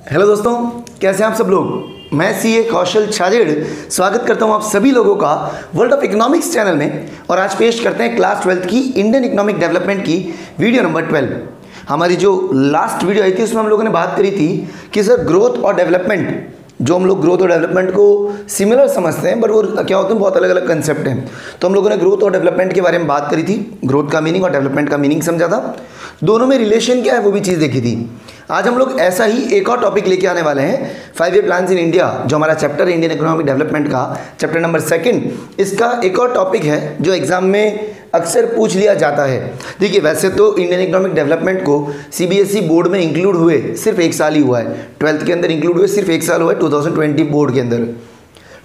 Hello दोस्तों, कैसे हैं आप सब लोग। मैं सीए कौशल छाजेड़ स्वागत करता हूं आप सभी लोगों का वर्ल्ड ऑफ इकोनॉमिक्स चैनल में। और आज पेश करते हैं क्लास 12 की इंडियन इकोनॉमिक डेवलपमेंट की वीडियो नंबर 12। हमारी जो लास्ट वीडियो आई थी उसमें हम लोगों ने बात करी थी कि सर ग्रोथ और डेवलपमेंट, जो हम लोग ग्रोथ और डेवलपमेंट को सिमिलर समझते हैं बट वो क्या होते हैं, बहुत अलग अलग कंसेप्ट हैं। तो हम लोगों ने ग्रोथ और डेवलपमेंट के बारे में बात करी थी, ग्रोथ का मीनिंग और डेवलपमेंट का मीनिंग समझा था, दोनों में रिलेशन क्या है वो भी चीज़ देखी थी। आज हम लोग ऐसा ही एक और टॉपिक लेके आने वाले हैं, 5 ईयर प्लान्स इन इंडिया, जो हमारा चैप्टर है इंडियन इकोनॉमिक डेवलपमेंट का, चैप्टर नंबर 2। इसका एक और टॉपिक है जो एग्जाम में अक्सर पूछ लिया जाता है। देखिए, वैसे तो इंडियन इकोनॉमिक डेवलपमेंट को सीबीएसई बोर्ड में इंक्लूड हुए सिर्फ 1 साल ही हुआ है, 12th के अंदर इंक्लूड हुए सिर्फ 1 साल हुआ है 2020 बोर्ड के अंदर।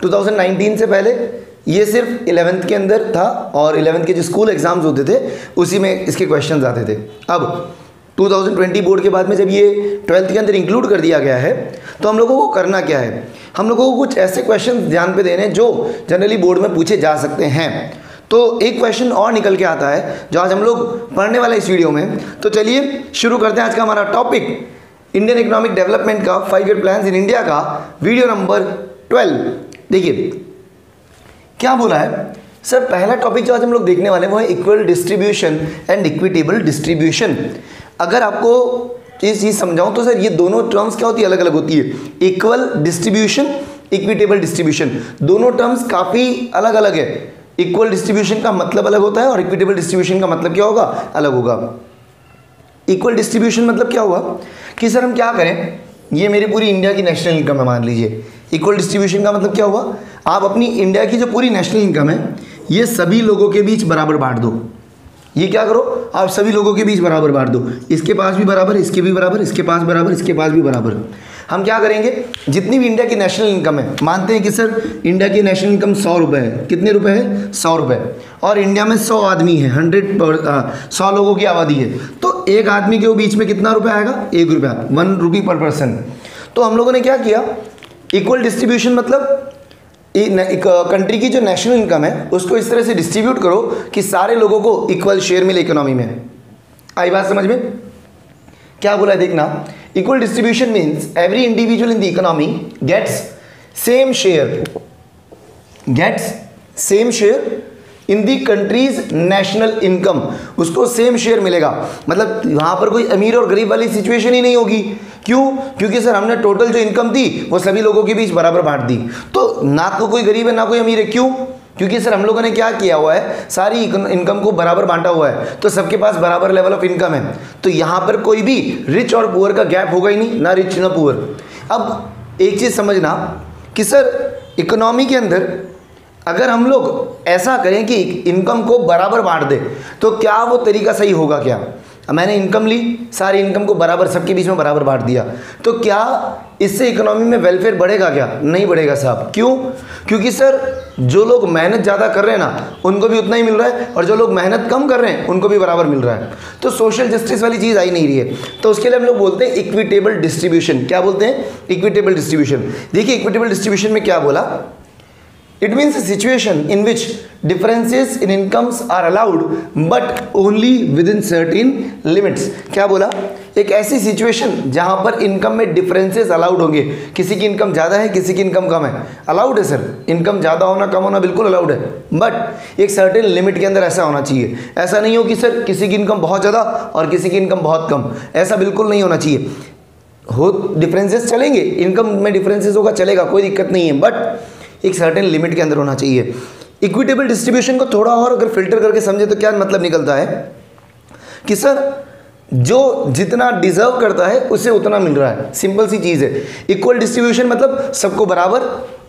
2019 से पहले ये सिर्फ 11th के अंदर था और 11th के जो स्कूल एग्जाम्स होते थे उसी में इसके क्वेश्चंस आते थे। अब 2020 बोर्ड के बाद में जब ये 12th के अंदर इंक्लूड कर दिया गया है तो हम लोगों को करना क्या है, हम लोगों को कुछ ऐसे क्वेश्चन ध्यान पे देने जो जनरली बोर्ड में पूछे जा सकते हैं। तो एक क्वेश्चन और निकल के आता है जो आज हम लोग पढ़ने वाले इस वीडियो में। तो चलिए शुरू करते हैं आज का हमारा टॉपिक, इंडियन इकोनॉमिक डेवलपमेंट का 5 ईयर प्लान्स इन इंडिया का वीडियो नंबर 12। देखिए क्या बोला है सर। पहला टॉपिक जो आज हम लोग देखने वाले हैं वो है equal distribution and equitable distribution. अगर आपको ये चीज़ समझाऊं तो सर ये दोनों टर्म्स क्या होती है, अलग अलग होती है। इक्वल डिस्ट्रीब्यूशन, इक्विटेबल डिस्ट्रीब्यूशन, दोनों टर्म्स काफ़ी अलग अलग है। इक्वल डिस्ट्रीब्यूशन का मतलब अलग होता है और इक्विटेबल डिस्ट्रीब्यूशन का मतलब क्या होगा, अलग होगा। इक्वल डिस्ट्रीब्यूशन मतलब क्या हुआ कि सर हम क्या करें, ये मेरी पूरी इंडिया की नेशनल इनकम है मान लीजिए। इक्वल डिस्ट्रीब्यूशन का मतलब क्या हुआ, आप अपनी इंडिया की जो पूरी नेशनल इनकम है ये सभी लोगों के बीच बराबर बांट दो। ये क्या करो, आप सभी लोगों के बीच बराबर बांट दो, इसके पास भी बराबर, इसके भी बराबर, इसके पास बराबर, इसके पास भी बराबर। हम क्या करेंगे, जितनी भी इंडिया की नेशनल इनकम है, मानते हैं कि सर इंडिया की नेशनल इनकम 100 रुपये है। कितने रुपए है, 100 रुपये। और इंडिया में 100 आदमी है, 100 लोगों की आबादी है, तो एक आदमी के बीच में कितना रुपया आएगा, 1 रुपया, 1 रुपी पर पर्सन। तो हम लोगों ने क्या किया, इक्वल डिस्ट्रीब्यूशन मतलब एक कंट्री की जो नेशनल इनकम है उसको इस तरह से डिस्ट्रीब्यूट करो कि सारे लोगों को इक्वल शेयर मिले इकोनॉमी में। आई बात समझ में, क्या बोला है देखना। Equal distribution means every individual in the economy gets same share in the country's national income. उसको सेम शेयर मिलेगा, मतलब वहाँ पर कोई अमीर और गरीब वाली सिचुएशन ही नहीं होगी। क्यों, क्योंकि सर हमने टोटल जो इनकम थी वो सभी लोगों के बीच बराबर बांट दी, तो ना तो कोई गरीब है ना कोई अमीर है। क्यों, क्योंकि सर हम लोगों ने क्या किया हुआ है, सारी इनकम को बराबर बांटा हुआ है, तो सबके पास बराबर लेवल ऑफ इनकम है। तो यहाँ पर कोई भी रिच और पुअर का गैप होगा ही नहीं, ना रिच ना पुअर। अब एक चीज़ समझना कि सर इकोनॉमी के अंदर अगर हम लोग ऐसा करें कि इनकम को बराबर बांट दें तो क्या वो तरीका सही होगा क्या। मैंने इनकम ली, सारी इनकम को बराबर सबके बीच में बराबर बांट दिया, तो क्या इससे इकोनॉमी में वेलफेयर बढ़ेगा क्या, नहीं बढ़ेगा साहब। क्यों, क्योंकि सर जो लोग मेहनत ज़्यादा कर रहे हैं ना उनको भी उतना ही मिल रहा है और जो लोग मेहनत कम कर रहे हैं उनको भी बराबर मिल रहा है। तो सोशल जस्टिस वाली चीज़ आई नहीं रही है, तो उसके लिए हम लोग बोलते हैं इक्विटेबल डिस्ट्रीब्यूशन। क्या बोलते हैं, इक्विटेबल डिस्ट्रीब्यूशन। देखिए इक्विटेबल डिस्ट्रीब्यूशन में क्या बोला, it means a situation in which differences in incomes are allowed but only within certain limits। क्या बोला, एक ऐसी सिचुएशन जहां पर इनकम में डिफरेंसेस अलाउड होंगे। किसी की इनकम ज़्यादा है, किसी की इनकम कम है, अलाउड है सर, इनकम ज़्यादा होना कम होना बिल्कुल अलाउड है, बट एक सर्टेन लिमिट के अंदर ऐसा होना चाहिए। ऐसा नहीं हो कि सर किसी की इनकम बहुत ज़्यादा और किसी की इनकम बहुत कम, ऐसा बिल्कुल नहीं होना चाहिए। हो डिफरेंसेस चलेंगे, इनकम में डिफरेंसेस होगा चलेगा, कोई दिक्कत नहीं है, बट एक सर्टेन लिमिट के अंदर होना चाहिए। इक्विटेबल डिस्ट्रीब्यूशन को थोड़ा और अगर फिल्टर करके समझे तो क्या मतलब निकलता है कि सर जो जितना डिजर्व करता है उसे उतना मिल रहा है, सिंपल सी चीज़ है। इक्वल डिस्ट्रीब्यूशन मतलब सबको बराबर,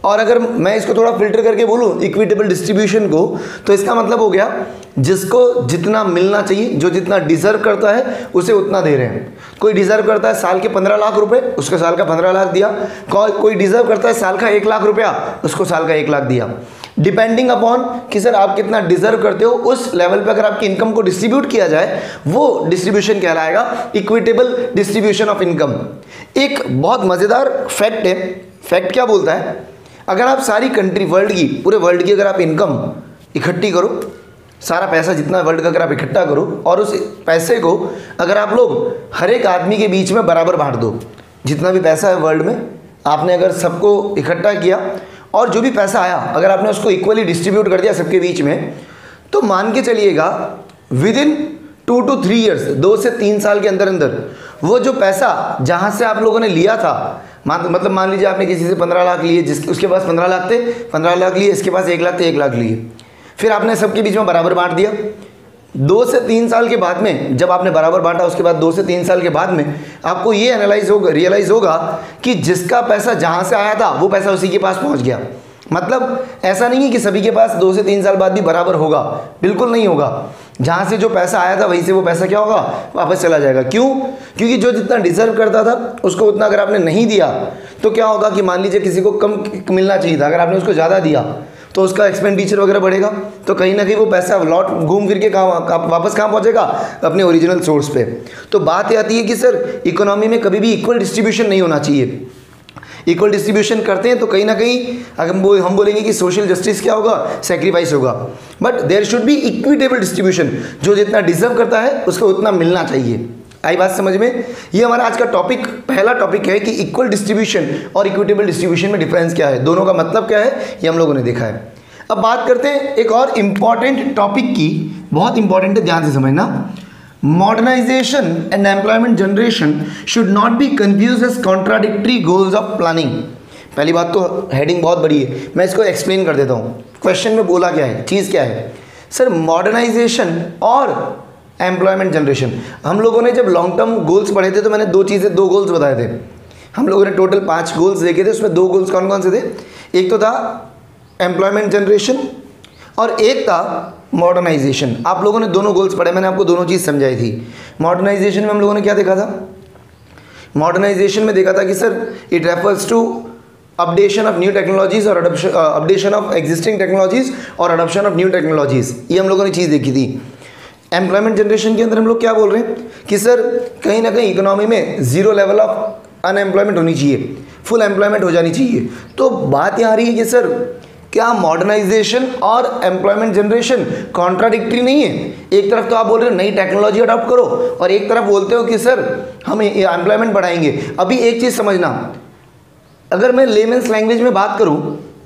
और अगर मैं इसको थोड़ा फिल्टर करके बोलूँ इक्विटेबल डिस्ट्रीब्यूशन को, तो इसका मतलब हो गया जिसको जितना मिलना चाहिए, जो जितना डिजर्व करता है उसे उतना दे रहे हैं। कोई डिजर्व करता है साल के 15 लाख रुपए, उसको साल का 15 लाख दिया। कोई डिजर्व करता है साल का 1 लाख रुपया, उसको साल का 1 लाख दिया। डिपेंडिंग अपॉन कि सर आप कितना डिजर्व करते हो, उस लेवल पे अगर आपकी इनकम को डिस्ट्रीब्यूट किया जाए वो डिस्ट्रीब्यूशन कहलाएगा इक्विटेबल डिस्ट्रीब्यूशन ऑफ इनकम। एक बहुत मज़ेदार फैक्ट है, फैक्ट क्या बोलता है, अगर आप सारी कंट्री वर्ल्ड की, पूरे वर्ल्ड की अगर आप इनकम इकट्ठी करो, सारा पैसा जितना वर्ल्ड का अगर आप इकट्ठा करो और उस पैसे को अगर आप लोग हर एक आदमी के बीच में बराबर बांट दो, जितना भी पैसा है वर्ल्ड में, आपने अगर सबको इकट्ठा किया और जो भी पैसा आया अगर आपने उसको इक्वली डिस्ट्रीब्यूट कर दिया सबके बीच में, तो मान के चलिएगा विद इन 2 to 3 ईयर्स, 2 से 3 साल के अंदर अंदर वो जो पैसा जहाँ से आप लोगों ने लिया था, मतलब मान लीजिए आपने किसी से 15 लाख लिए, उसके पास 15 लाख थे, 15 लाख लिए, इसके पास 1 लाख थे, 1 लाख लिए, फिर आपने सबके बीच में बराबर बांट दिया। 2 से 3 साल के बाद में जब आपने बराबर बांटा, उसके बाद 2 से 3 साल के बाद में आपको ये रियलाइज़ होगा कि जिसका पैसा जहाँ से आया था वो पैसा उसी के पास पहुँच गया। मतलब ऐसा नहीं है कि सभी के पास 2 से 3 साल बाद भी बराबर होगा, बिल्कुल नहीं होगा। जहाँ से जो पैसा आया था वहीं से वो पैसा क्या होगा, वापस चला जाएगा। क्यों? क्योंकि जो जितना डिजर्व करता था उसको उतना अगर आपने नहीं दिया तो क्या होगा कि मान लीजिए किसी को कम मिलना चाहिए था, अगर आपने उसको ज़्यादा दिया तो उसका एक्सपेंडिचर वगैरह बढ़ेगा, तो कहीं ना कहीं वो पैसा लौट घूम फिर के वापस कहाँ पहुँचेगा, अपने ओरिजिनल सोर्स पे। तो बात ये आती है कि सर इकोनॉमी में कभी भी इक्वल डिस्ट्रीब्यूशन नहीं होना चाहिए। इक्वल डिस्ट्रीब्यूशन करते हैं तो कहीं ना कहीं अगर हम बोलेंगे कि सोशल जस्टिस क्या होगा, सेक्रीफाइस होगा, but there should be equitable distribution, जो जितना डिजर्व करता है उसको उतना मिलना चाहिए। आई बात समझ में? ये हमारा आज का टॉपिक, पहला टॉपिक है कि इक्वल डिस्ट्रीब्यूशन और इक्विटेबल डिस्ट्रीब्यूशन में डिफरेंस क्या है, दोनों का मतलब क्या है, ये हम लोगों ने देखा है। अब बात करते हैं एक और इम्पॉर्टेंट टॉपिक की, बहुत इंपॉर्टेंट है, ध्यान से समझना। Modernisation and employment generation should not be confuse as contradictory goals of planning. पहली बात तो हेडिंग बहुत बड़ी है, मैं इसको एक्सप्लेन कर देता हूँ। क्वेश्चन में बोला क्या है, चीज़ क्या है सर, मॉडर्नाइजेशन और एम्प्लॉयमेंट जनरेशन। हम लोगों ने जब लॉन्ग टर्म गोल्स पढ़े थे तो मैंने दो गोल्स बताए थे। हम लोगों ने टोटल 5 गोल्स देखे थे, उसमें 2 गोल्स कौन कौन से थे? एक तो था एम्प्लॉयमेंट जनरेशन और एक था मॉडर्नाइजेशन। आप लोगों ने दोनों गोल्स पढ़े, मैंने आपको दोनों चीज़ समझाई थी। मॉडर्नाइजेशन में हम लोगों ने क्या देखा था? मॉडर्नाइजेशन में देखा था कि sir it refers to updation of new technologies और अपडेशन ऑफ एग्जिस्टिंग टेक्नोलॉजीज और अडॉप्शन ऑफ न्यू टेक्नोलॉजीज, ये हम लोगों ने चीज़ देखी थी। एम्प्लॉयमेंट जनरेशन के अंदर हम लोग क्या बोल रहे हैं कि सर कहीं ना कहीं इकोनॉमी में 0 लेवल ऑफ अनएम्प्लॉयमेंट होनी चाहिए, फुल एम्प्लॉयमेंट हो जानी चाहिए। तो बात यहाँ आ रही है कि सर क्या मॉडर्नाइजेशन और एम्प्लॉयमेंट जनरेशन कॉन्ट्राडिक्टरी नहीं है? एक तरफ तो आप बोल रहे हो नई टेक्नोलॉजी अडॉप्ट करो और एक तरफ बोलते हो कि सर हम एम्प्लॉयमेंट बढ़ाएंगे। अभी एक चीज़ समझना, अगर मैं लेमेंस लैंग्वेज में बात करूं,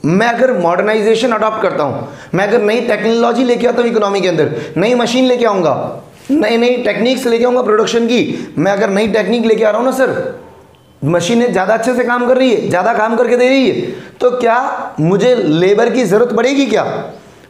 मैं अगर मॉडर्नाइजेशन अडॉप्ट करता हूं, मैं अगर नई टेक्नोलॉजी लेके आता हूं इकोनॉमी के अंदर, नई मशीन लेके आऊँगा, नई टेक्निक्स लेके आऊँगा प्रोडक्शन की, मैं अगर नई टेक्निक लेके आ रहा हूँ ना सर, मशीनें ज़्यादा अच्छे से काम कर रही है, ज़्यादा काम करके दे रही है, तो क्या मुझे लेबर की ज़रूरत पड़ेगी?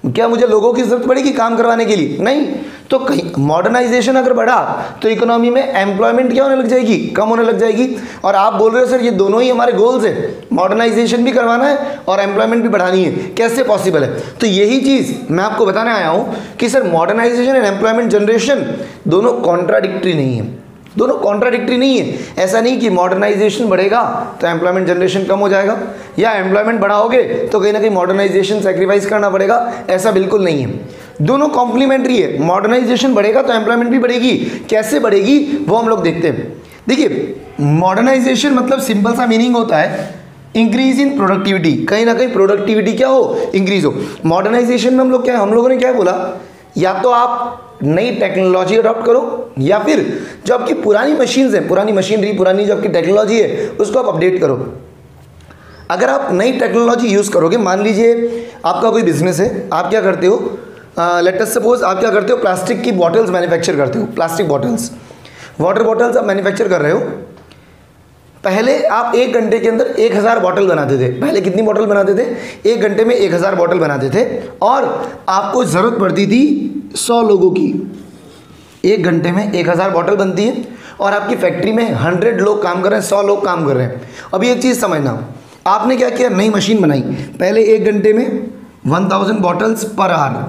क्या मुझे लोगों की ज़रूरत पड़ेगी काम करवाने के लिए? नहीं। तो कहीं मॉडर्नाइजेशन अगर बढ़ा तो इकोनॉमी में एम्प्लॉयमेंट क्या होने लग जाएगी, कम होने लग जाएगी। और आप बोल रहे हो सर ये दोनों ही हमारे गोल्स है, मॉडर्नाइजेशन भी करवाना है और एम्प्लॉयमेंट भी बढ़ानी है, कैसे पॉसिबल है? तो यही चीज़ मैं आपको बताने आया हूँ कि sir modernisation and employment generation दोनों कॉन्ट्राडिक्टरी नहीं है, दोनों कॉन्ट्राडिक्टरी नहीं है। ऐसा नहीं कि मॉडर्नाइजेशन बढ़ेगा तो एम्प्लॉयमेंट जनरेशन कम हो जाएगा, या एम्प्लॉयमेंट बढ़ाओगे तो कहीं ना कहीं मॉडर्नाइजेशन सेक्रीफाइस करना पड़ेगा, ऐसा बिल्कुल नहीं है। दोनों कॉम्प्लीमेंट्री है। मॉडर्नाइजेशन बढ़ेगा तो एम्प्लॉयमेंट भी बढ़ेगी, कैसे बढ़ेगी वो हम लोग देखते हैं। देखिए मॉडर्नाइजेशन मतलब सिंपल सा मीनिंग होता है इंक्रीज इन प्रोडक्टिविटी, कहीं ना कहीं प्रोडक्टिविटी क्या हो, इंक्रीज हो। मॉडर्नाइजेशन में हम लोगों ने क्या बोला, या तो आप नई टेक्नोलॉजी अडॉप्ट करो या फिर जो आपकी पुरानी मशीन्स हैं, पुरानी मशीनरी, पुरानी जो आपकी टेक्नोलॉजी है उसको आप अपडेट करो। अगर आप नई टेक्नोलॉजी यूज़ करोगे, मान लीजिए आपका कोई बिजनेस है, आप क्या करते हो, लेट अस सपोज आप क्या करते हो, प्लास्टिक की बॉटल्स मैन्युफैक्चर करते हो, प्लास्टिक बॉटल्स, वाटर बॉटल्स आप मैन्युफैक्चर कर रहे हो। पहले आप 1 घंटे के अंदर 1000 बॉटल बनाते थे। पहले कितनी बॉटल बनाते थे? 1 घंटे में 1000 बॉटल बनाते थे और आपको ज़रूरत पड़ती थी 100 लोगों की। 1 घंटे में 1000 बॉटल बनती है और आपकी फैक्ट्री में 100 लोग काम कर रहे हैं, 100 लोग काम कर रहे हैं। अभी एक चीज़ समझना, आपने क्या किया, नई मशीन बनाई। पहले 1 घंटे में 1000 बॉटल्स पर आवर,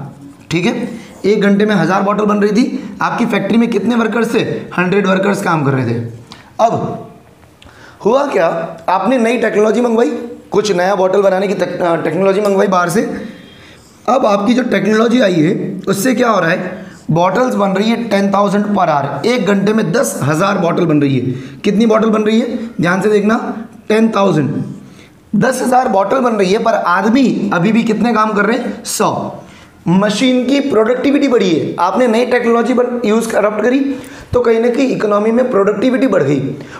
ठीक है, 1 घंटे में 1000 बॉटल बन रही थी। आपकी फैक्ट्री में कितने वर्कर्स थे? 100 वर्कर्स काम कर रहे थे। अब हुआ क्या, आपने नई टेक्नोलॉजी मंगवाई, कुछ नया बॉटल बनाने की टेक्नोलॉजी मंगवाई बाहर से। अब आपकी जो टेक्नोलॉजी आई है उससे क्या हो रहा है, बॉटल्स बन रही है 10,000 पर आवर। 1 घंटे में 10,000 बॉटल बन रही है। कितनी बॉटल बन रही है, ध्यान से देखना, 10,000। 10,000 बॉटल बन रही है, पर आदमी अभी भी कितने काम कर रहे हैं, 100। मशीन की प्रोडक्टिविटी बढ़ी है, आपने नई टेक्नोलॉजी यूज़ अडॉप्ट करी, तो कहीं ना कहीं इकोनॉमी में प्रोडक्टिविटी बढ़ गई।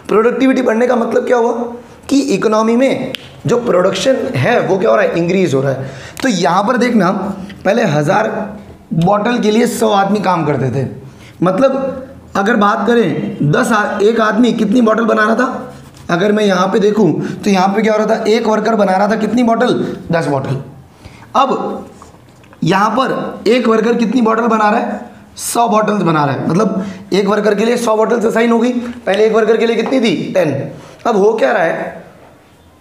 प्रोडक्टिविटी बढ़ने का मतलब क्या हुआ कि इकोनॉमी में जो प्रोडक्शन है वो क्या हो रहा है, इंक्रीज हो रहा है। तो यहाँ पर देखना, पहले 1000 बॉटल के लिए 100 आदमी काम करते थे, मतलब अगर बात करें एक आदमी कितनी बॉटल बना रहा था, अगर मैं यहाँ पे देखूँ तो यहाँ पे क्या हो रहा था, एक वर्कर बना रहा था कितनी बॉटल, 10 बॉटल। अब यहाँ पर एक वर्कर कितनी बॉटल बना रहा है, 100 बॉटल्स बना रहा है, मतलब एक वर्कर के लिए 100 बॉटल्स असाइन होगी। पहले एक वर्कर के लिए कितनी थी, 10। अब हो क्या रहा है,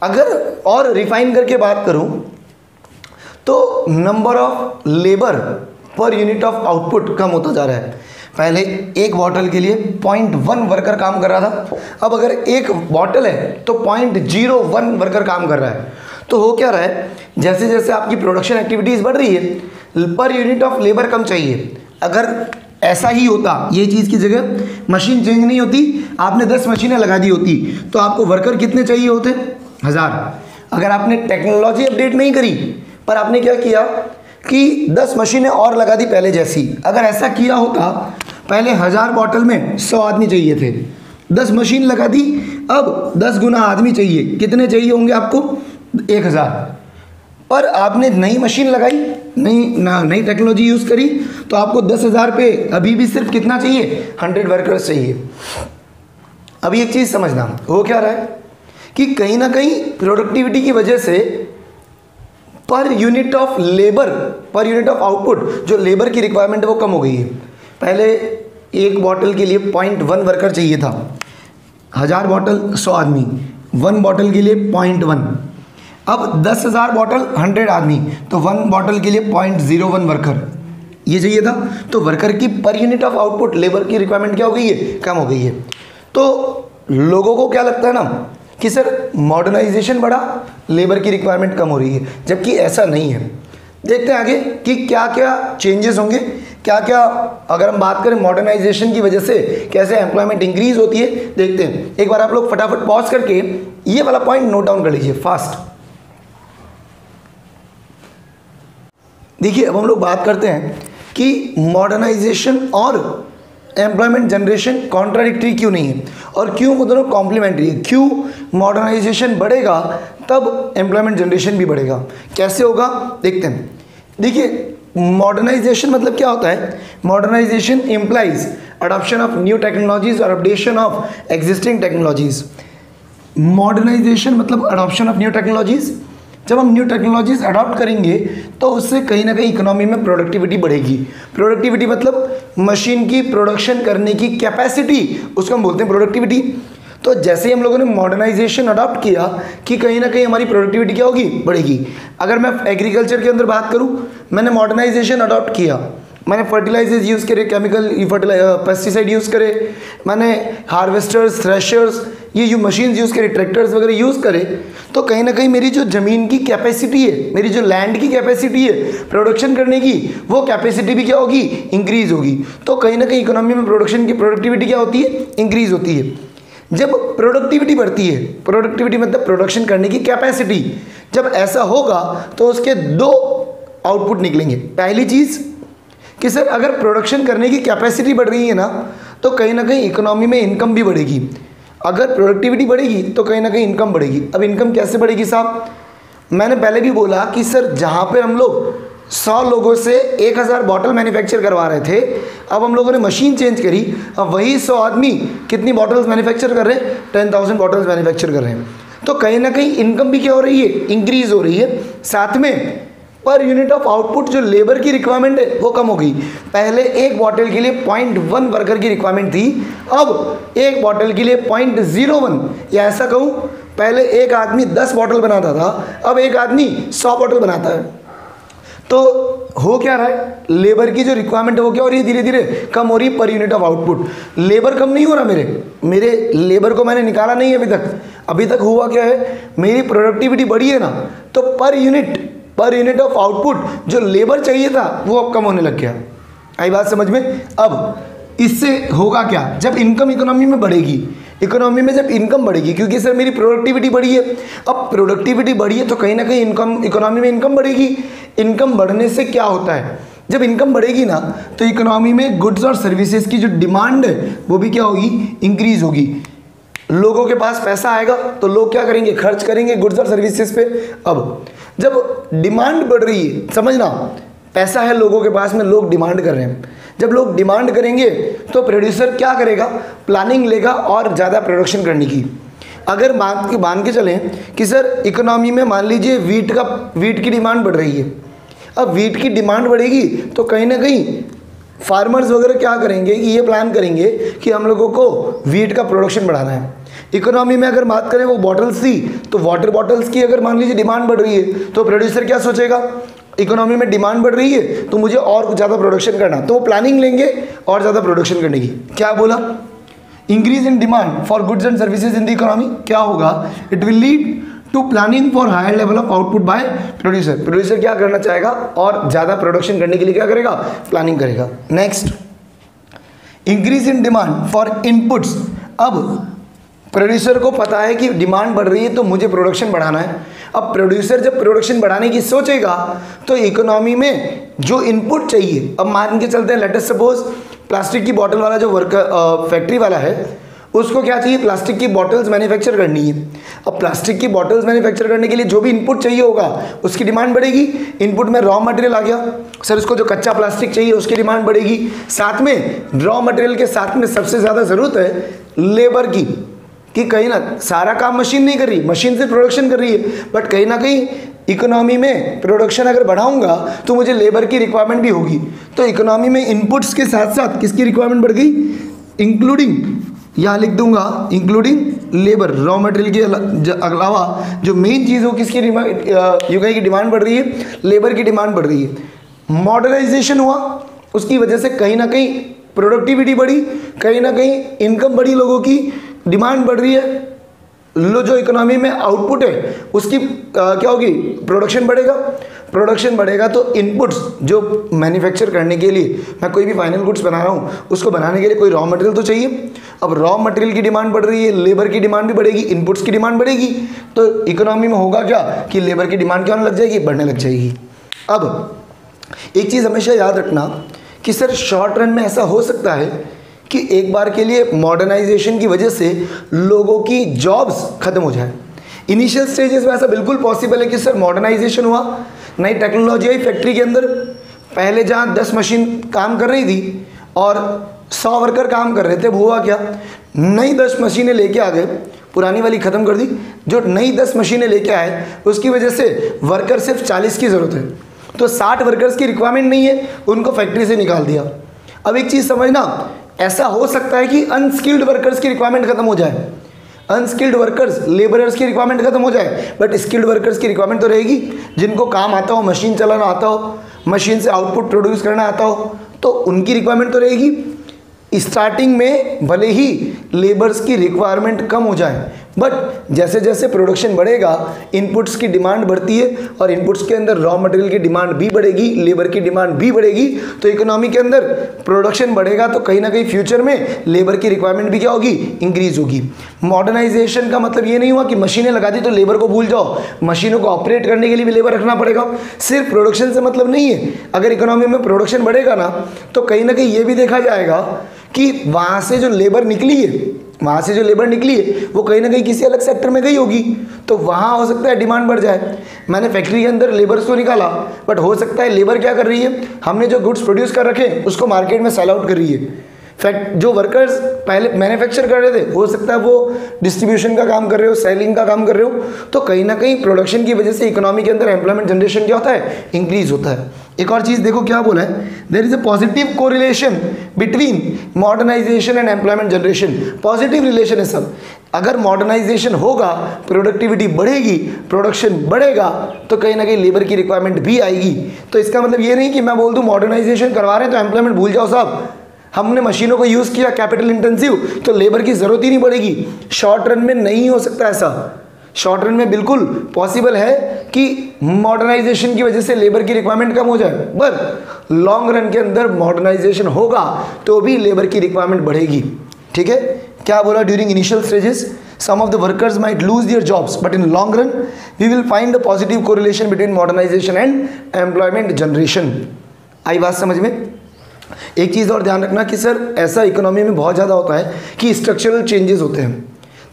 अगर और रिफाइन करके बात करूं तो number of labour per unit of output कम होता जा रहा है। पहले एक बॉटल के लिए 0.1 वर्कर काम कर रहा था, अब अगर एक बॉटल है तो 0.01 वर्कर काम कर रहा है। तो हो क्या रहा है, जैसे जैसे आपकी प्रोडक्शन एक्टिविटीज़ बढ़ रही है, पर यूनिट ऑफ लेबर कम चाहिए। अगर ऐसा ही होता, ये चीज़ की जगह मशीन चेंज नहीं होती, आपने 10 मशीनें लगा दी होती, तो आपको वर्कर कितने चाहिए होते, 1000। अगर आपने टेक्नोलॉजी अपडेट नहीं करी, पर आपने क्या किया कि 10 मशीनें और लगा दी पहले जैसी, अगर ऐसा किया होता, पहले 1000 बॉटल में 100 आदमी चाहिए थे, 10 मशीन लगा दी, अब 10 गुना आदमी चाहिए, कितने चाहिए होंगे आपको, 1000। पर आपने नई मशीन लगाई, नई टेक्नोलॉजी यूज़ करी, तो आपको 10,000 पे अभी भी सिर्फ कितना चाहिए, 100 वर्कर्स चाहिए। अभी एक चीज़ समझना, हो क्या रहा है कि कहीं ना कहीं प्रोडक्टिविटी की वजह से पर unit of labour, per unit of output, जो लेबर की रिक्वायरमेंट है वो कम हो गई है। पहले एक बॉटल के लिए 0.1 वर्कर चाहिए था, 1000 बॉटल 100 आदमी, 1 बॉटल के लिए 0.1। अब 10,000 बॉटल 100 आदमी, तो 1 बॉटल के लिए 0.01 वर्कर ये चाहिए था। तो वर्कर की पर यूनिट ऑफ आउटपुट, लेबर की रिक्वायरमेंट क्या हो गई है, कम हो गई है। तो लोगों को क्या लगता है ना कि सर मॉडर्नाइजेशन बढ़ा, लेबर की रिक्वायरमेंट कम हो रही है, जबकि ऐसा नहीं है। देखते हैं आगे कि क्या क्या चेंजेस होंगे, क्या क्या, अगर हम बात करें मॉडर्नाइजेशन की वजह से कैसे एम्प्लॉयमेंट इंक्रीज होती है, देखते हैं। एक बार आप लोग फटाफट पॉज करके ये वाला पॉइंट नोट डाउन कर लीजिए फास्ट। देखिए, अब हम लोग बात करते हैं कि मॉडर्नाइजेशन और एम्प्लॉयमेंट जनरेशन कॉन्ट्राडिक्टरी क्यों नहीं है, और क्यों वो दोनों कॉम्प्लीमेंट्री है। क्यों मॉडर्नाइजेशन बढ़ेगा तब एम्प्लॉयमेंट जनरेशन भी बढ़ेगा, कैसे होगा देखते हैं। देखिए, मॉडर्नाइजेशन मतलब क्या होता है, modernisation implies adoption of new technologies और updation of existing technologies. Modernisation मतलब अडॉप्शन ऑफ न्यू टेक्नोलॉजीज। जब हम न्यू टेक्नोलॉजीज अडॉप्ट करेंगे तो उससे कहीं ना कहीं इकोनॉमी में प्रोडक्टिविटी बढ़ेगी। प्रोडक्टिविटी मतलब मशीन की प्रोडक्शन करने की कैपेसिटी, उसको हम बोलते हैं प्रोडक्टिविटी। तो जैसे ही हम लोगों ने मॉडर्नाइजेशन अडॉप्ट किया कि कहीं ना कहीं हमारी प्रोडक्टिविटी क्या होगी, बढ़ेगी। अगर मैं एग्रीकल्चर के अंदर बात करूँ, मैंने मॉडर्नाइजेशन अडॉप्ट किया, मैंने फर्टिलाइजर्स यूज़ करे, केमिकल पेस्टिसाइड यूज़ करे, मैंने हार्वेस्टर्स, थ्रेशर्स, ये मशीन्स यूज़ करे, ट्रैक्टर्स वगैरह यूज़ करे, तो कहीं ना कहीं मेरी जो ज़मीन की कैपेसिटी है, मेरी जो लैंड की कैपेसिटी है प्रोडक्शन करने की, वो कैपेसिटी भी क्या होगी, इंक्रीज़ होगी। तो कहीं ना कहीं इकोनॉमी में प्रोडक्शन की प्रोडक्टिविटी क्या होती है, इंक्रीज़ होती है। जब प्रोडक्टिविटी बढ़ती है, प्रोडक्टिविटी मतलब प्रोडक्शन करने की कैपेसिटी, जब ऐसा होगा तो उसके 2 आउटपुट निकलेंगे। पहली चीज़ कि सर अगर प्रोडक्शन करने की कैपेसिटी बढ़ रही है ना, तो कहीं ना कहीं इकोनॉमी में इनकम भी बढ़ेगी। अगर प्रोडक्टिविटी बढ़ेगी तो कहीं ना कहीं इनकम बढ़ेगी। अब इनकम कैसे बढ़ेगी साहब, मैंने पहले भी बोला कि सर जहाँ पे हम लोग 100 लोगों से 1000 बॉटल मैन्युफैक्चर करवा रहे थे, अब हम लोगों ने मशीन चेंज करी, अब वही 100 आदमी कितनी बॉटल्स मैन्युफैक्चर कर रहे हैं, 10,000 बॉटल्स मैन्युफैक्चर कर रहे हैं। तो कहीं ना कहीं इनकम भी क्या हो रही है, इंक्रीज हो रही है। साथ में पर यूनिट ऑफ आउटपुट जो लेबर की रिक्वायरमेंट है वो कम हो गई। पहले एक बॉटल के लिए 0.1 वर्कर की रिक्वायरमेंट थी, अब एक बॉटल के लिए 0.01, या ऐसा कहूँ पहले एक आदमी 10 बॉटल बनाता था, अब एक आदमी 100 बॉटल बनाता है। तो हो क्या रहा है, लेबर की जो रिक्वायरमेंट है वो क्या हो रही है, धीरे धीरे कम हो रही है per unit of output. Labour कम नहीं हो रहा, मेरे लेबर को मैंने निकाला नहीं है अभी तक हुआ क्या है, मेरी प्रोडक्टिविटी बढ़ी है ना, तो पर यूनिट ऑफ आउटपुट जो लेबर चाहिए था वो अब कम होने लग गया। आई बात समझ में। अब इससे होगा क्या, जब इनकम इकोनॉमी में बढ़ेगी, इकोनॉमी में जब इनकम बढ़ेगी, क्योंकि सर मेरी प्रोडक्टिविटी बढ़ी है, अब प्रोडक्टिविटी बढ़ी है तो कहीं ना कहीं इनकम, इकोनॉमी में इनकम बढ़ेगी। इनकम बढ़ने से क्या होता है, जब इनकम बढ़ेगी ना तो इकोनॉमी में गुड्स और सर्विसेज की जो डिमांड है वो भी क्या होगी, इंक्रीज होगी। लोगों के पास पैसा आएगा तो लोग क्या करेंगे, खर्च करेंगे गुड्स और सर्विसेज पे। अब जब डिमांड बढ़ रही है, समझना, पैसा है लोगों के पास में, लोग डिमांड कर रहे हैं, जब लोग डिमांड करेंगे तो प्रोड्यूसर क्या करेगा, प्लानिंग लेगा और ज़्यादा प्रोडक्शन करने की। अगर मान के चलें कि सर इकोनॉमी में मान लीजिए वीट की डिमांड बढ़ रही है, अब वीट की डिमांड बढ़ेगी तो कहीं ना कहीं फार्मर्स वगैरह क्या करेंगे कि ये प्लान करेंगे कि हम लोगों को वीट का प्रोडक्शन बढ़ाना है। इकोनॉमी में अगर बात करें वो बॉटल्स थी, तो वाटर बॉटल्स की अगर मान लीजिए डिमांड बढ़ रही है तो प्रोड्यूसर क्या सोचेगा, इकोनॉमी में डिमांड बढ़ रही है तो मुझे और ज़्यादा प्रोडक्शन करना, तो वो प्लानिंग लेंगे और ज़्यादा प्रोडक्शन करने की। क्या बोला, increase in demand for goods and services in the economy, क्या होगा, it will lead to planning for higher level of output by producer. Producer क्या करना चाहेगा, और ज़्यादा प्रोडक्शन करने के लिए क्या करेगा, प्लानिंग करेगा। Next, increase in demand for inputs. अब प्रोड्यूसर को पता है कि डिमांड बढ़ रही है तो मुझे प्रोडक्शन बढ़ाना है। अब प्रोड्यूसर जब प्रोडक्शन बढ़ाने की सोचेगा तो इकोनॉमी में जो इनपुट चाहिए, अब मान के चलते हैं लेट अस सपोज प्लास्टिक की बॉटल वाला जो फैक्ट्री वाला है उसको क्या चाहिए, प्लास्टिक की बॉटल्स मैन्युफैक्चर करनी है। अब प्लास्टिक की बॉटल्स मैन्युफैक्चर करने के लिए जो भी इनपुट चाहिए होगा उसकी डिमांड बढ़ेगी। इनपुट में रॉ मटेरियल आ गया, सर उसको जो कच्चा प्लास्टिक चाहिए उसकी डिमांड बढ़ेगी। साथ में रॉ मटेरियल के साथ में सबसे ज़्यादा ज़रूरत है लेबर की, कि कहीं ना सारा काम मशीन नहीं कर रही, मशीन से प्रोडक्शन कर रही है, बट कहीं ना कहीं इकोनॉमी में प्रोडक्शन अगर बढ़ाऊंगा तो मुझे लेबर की रिक्वायरमेंट भी होगी। तो इकोनॉमी में इनपुट्स के साथ साथ किसकी रिक्वायरमेंट बढ़ गई, इंक्लूडिंग, यहाँ लिख दूंगा इंक्लूडिंग लेबर, रॉ मटेरियल के अलावा जो मेन चीज़ हो किसकी यूं की डिमांड बढ़ रही है, लेबर की डिमांड बढ़ रही है। मॉडर्नाइजेशन हुआ, उसकी वजह से कहीं ना कहीं प्रोडक्टिविटी बढ़ी, कहीं ना कहीं इनकम बढ़ी, लोगों की डिमांड बढ़ रही है, जो इकोनॉमी में आउटपुट है उसकी क्या होगी, प्रोडक्शन बढ़ेगा। प्रोडक्शन बढ़ेगा तो इनपुट्स जो मैन्युफैक्चर करने के लिए मैं कोई भी फाइनल गुड्स बना रहा हूँ उसको बनाने के लिए कोई रॉ मटेरियल तो चाहिए। अब रॉ मटेरियल की डिमांड बढ़ रही है, लेबर की डिमांड भी बढ़ेगी, इनपुट्स की डिमांड बढ़ेगी, तो इकोनॉमी में होगा क्या कि लेबर की डिमांड क्या होने लग जाएगी, बढ़ने लग जाएगी। अब एक चीज़ हमेशा याद रखना कि सर शॉर्ट रन में ऐसा हो सकता है कि एक बार के लिए मॉडर्नाइजेशन की वजह से लोगों की जॉब्स खत्म हो जाए। इनिशियल स्टेजेस में ऐसा बिल्कुल पॉसिबल है कि सर मॉडर्नाइजेशन हुआ, नई टेक्नोलॉजी आई फैक्ट्री के अंदर, पहले जहाँ 10 मशीन काम कर रही थी और 100 वर्कर काम कर रहे थे, वो हुआ क्या, नई 10 मशीनें लेके आ गए, पुरानी वाली ख़त्म कर दी। जो नई 10 मशीनें लेके आए उसकी वजह से वर्कर सिर्फ 40 की ज़रूरत है, तो 60 वर्कर्स की रिक्वायरमेंट नहीं है, उनको फैक्ट्री से निकाल दिया। अब एक चीज़ समझना, ऐसा हो सकता है कि अनस्किल्ड वर्कर्स की रिक्वायरमेंट खत्म हो जाए, अनस्किल्ड वर्कर्स, लेबरर्स की रिक्वायरमेंट खत्म हो जाए, बट स्किल्ड वर्कर्स की रिक्वायरमेंट तो रहेगी, जिनको काम आता हो, मशीन चलाना आता हो, मशीन से आउटपुट प्रोड्यूस करना आता हो, तो उनकी रिक्वायरमेंट तो रहेगी। स्टार्टिंग में भले ही लेबर्स की रिक्वायरमेंट कम हो जाए, बट जैसे जैसे प्रोडक्शन बढ़ेगा इनपुट्स की डिमांड बढ़ती है और इनपुट्स के अंदर रॉ मटेरियल की डिमांड भी बढ़ेगी, लेबर की डिमांड भी बढ़ेगी, तो इकोनॉमी के अंदर प्रोडक्शन बढ़ेगा तो कहीं ना कहीं फ्यूचर में लेबर की रिक्वायरमेंट भी क्या होगी, इंक्रीज होगी। मॉडर्नाइजेशन का मतलब ये नहीं हुआ कि मशीनें लगा दी तो लेबर को भूल जाओ, मशीनों को ऑपरेट करने के लिए भी लेबर रखना पड़ेगा। सिर्फ प्रोडक्शन से मतलब नहीं है, अगर इकोनॉमी में प्रोडक्शन बढ़ेगा ना तो कहीं ना कहीं ये भी देखा जाएगा कि वहाँ से जो लेबर निकली है वो कहीं ना कहीं किसी अलग सेक्टर में गई होगी, तो वहाँ हो सकता है डिमांड बढ़ जाए। मैंने फैक्ट्री के अंदर लेबर्स को निकाला, बट हो सकता है लेबर क्या कर रही है, हमने जो गुड्स प्रोड्यूस कर रखे उसको मार्केट में सेल आउट कर रही है। जो वर्कर्स पहले मैन्युफैक्चर कर रहे थे हो सकता है वो डिस्ट्रीब्यूशन का काम कर रहे हो, सेलिंग का काम कर रहे हो, तो कहीं ना कहीं प्रोडक्शन की वजह से इकोनॉमी के अंदर एम्प्लॉयमेंट जनरेशन क्या होता है, इंक्रीज होता है। एक और चीज़ देखो क्या बोला है, there is a positive correlation between modernisation and employment generation. Positive relation है सब, अगर मॉडर्नाइजेशन होगा प्रोडक्टिविटी बढ़ेगी, प्रोडक्शन बढ़ेगा तो कहीं ना कहीं लेबर की रिक्वायरमेंट भी आएगी। तो इसका मतलब ये नहीं कि मैं बोल दूँ मॉडर्नाइजेशन करवा रहे हैं तो एम्प्लॉयमेंट भूल जाओ साहब, हमने मशीनों को यूज़ किया कैपिटल इंटेंसिव तो लेबर की ज़रूरत ही नहीं पड़ेगी। शॉर्ट रन में नहीं हो सकता ऐसा, शॉर्ट रन में बिल्कुल पॉसिबल है कि मॉडर्नाइजेशन की वजह से लेबर की रिक्वायरमेंट कम हो जाए, पर लॉन्ग रन के अंदर मॉडर्नाइजेशन होगा तो भी लेबर की रिक्वायरमेंट बढ़ेगी। ठीक है, क्या बोला, during initial stages some of the workers might lose their jobs, but in long run we will find a positive correlation between modernization and employment generation. आई बात समझ में? एक चीज़ और ध्यान रखना कि सर ऐसा इकोनॉमी में बहुत ज़्यादा होता है कि स्ट्रक्चरल चेंजेस होते हैं।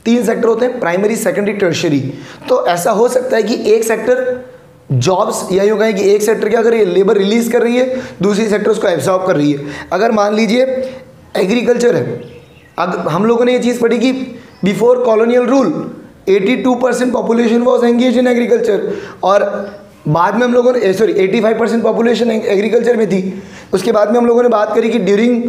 3 सेक्टर होते हैं, प्राइमरी, सेकेंडरी, टर्शियरी। तो ऐसा हो सकता है कि एक सेक्टर जॉब्स या यूँ कहें कि एक सेक्टर क्या कर रही है, लेबर रिलीज कर रही है, दूसरी सेक्टर उसको एब्जॉर्ब कर रही है। अगर मान लीजिए एग्रीकल्चर है, अगर हम लोगों ने ये चीज़ पढ़ी कि before colonial rule 82% population was engage in agriculture, और बाद में हम लोगों ने 85% पॉपुलेशन एग्रीकल्चर में थी। उसके बाद में हम लोगों ने बात करी कि during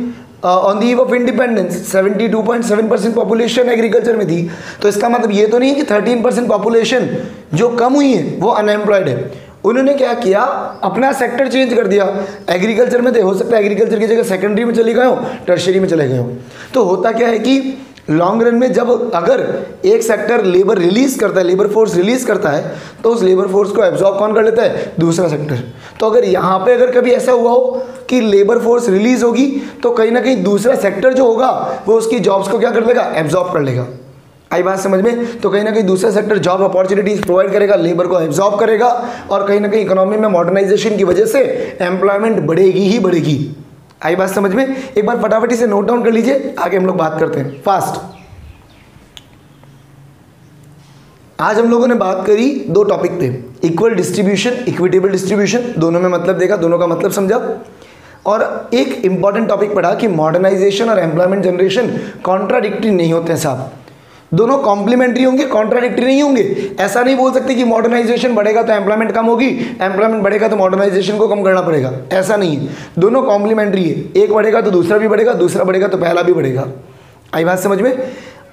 on the eve of independence 72.7% population agriculture में थी। तो इसका मतलब ये तो नहीं है कि 13% पॉपुलेशन जो कम हुई है वो अनएम्प्लॉयड है। उन्होंने क्या किया, अपना सेक्टर चेंज कर दिया। एग्रीकल्चर में थे, हो सकता है एग्रीकल्चर की जगह सेकेंडरी में चले गए हो, टर्शियरी में चले गए हो। तो होता क्या है कि लॉन्ग रन में जब अगर एक सेक्टर लेबर रिलीज करता है, लेबर फोर्स रिलीज करता है, तो उस लेबर फोर्स को एब्जॉर्ब कौन कर लेता है, दूसरा सेक्टर। तो अगर यहाँ पे अगर कभी ऐसा हुआ हो कि लेबर फोर्स रिलीज होगी तो कहीं ना कहीं दूसरा सेक्टर जो होगा वो उसकी जॉब्स को क्या कर लेगा, एब्जॉर्ब कर लेगा। आई बात समझ में? तो कहीं ना कहीं दूसरा सेक्टर जॉब अपॉर्चुनिटीज प्रोवाइड करेगा, लेबर को एब्जॉर्ब करेगा, और कहीं ना कहीं इकोनॉमी में मॉडर्नाइजेशन की वजह से एम्प्लॉयमेंट बढ़ेगी ही बढ़ेगी। आई बात समझ में? एक बार फटाफटी से नोट डाउन कर लीजिए, आगे हम लोग बात करते हैं फास्ट। आज हम लोगों ने बात करी 2 टॉपिक पे, इक्वल डिस्ट्रीब्यूशन, इक्विटेबल डिस्ट्रीब्यूशन, दोनों में मतलब देखा, दोनों का मतलब समझा, और एक इंपॉर्टेंट टॉपिक पढ़ा कि मॉडर्नाइजेशन और एम्प्लॉयमेंट जनरेशन कॉन्ट्राडिक्टरी नहीं होते हैं साहब, दोनों कॉम्प्लीमेंट्री होंगे, कॉन्ट्राडिक्टरी नहीं होंगे। ऐसा नहीं बोल सकते कि मॉडर्नाइजेशन बढ़ेगा तो एम्प्लॉयमेंट कम होगी, एम्प्लॉयमेंट बढ़ेगा तो मॉडर्नाइजेशन को कम करना पड़ेगा, ऐसा नहीं है। दोनों कॉम्प्लीमेंट्री है, एक बढ़ेगा तो दूसरा भी बढ़ेगा, दूसरा बढ़ेगा तो पहला भी बढ़ेगा। आई बात समझ में?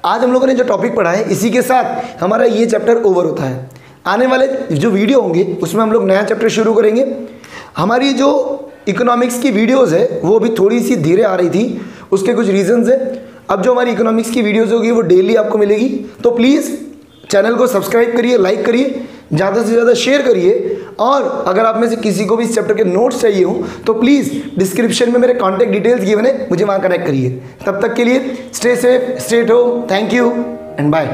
आज हम लोगों ने जो टॉपिक पढ़ा है इसी के साथ हमारा ये चैप्टर ओवर होता है। आने वाले जो वीडियो होंगे उसमें हम लोग नया चैप्टर शुरू करेंगे। हमारी जो इकोनॉमिक्स की वीडियोज़ है वो भी थोड़ी सी धीरे आ रही थी, उसके कुछ रीजंस है। अब जो हमारी इकोनॉमिक्स की वीडियोज़ होगी वो डेली आपको मिलेगी, तो प्लीज़ चैनल को सब्सक्राइब करिए, लाइक करिए, ज़्यादा से ज़्यादा शेयर करिए, और अगर आप में से किसी को भी इस चैप्टर के नोट्स चाहिए हो तो प्लीज़ डिस्क्रिप्शन में मेरे कॉन्टैक्ट डिटेल्स गिवन है, मुझे वहाँ कनेक्ट करिए। तब तक के लिए stay safe, stay at home, thank you and bye.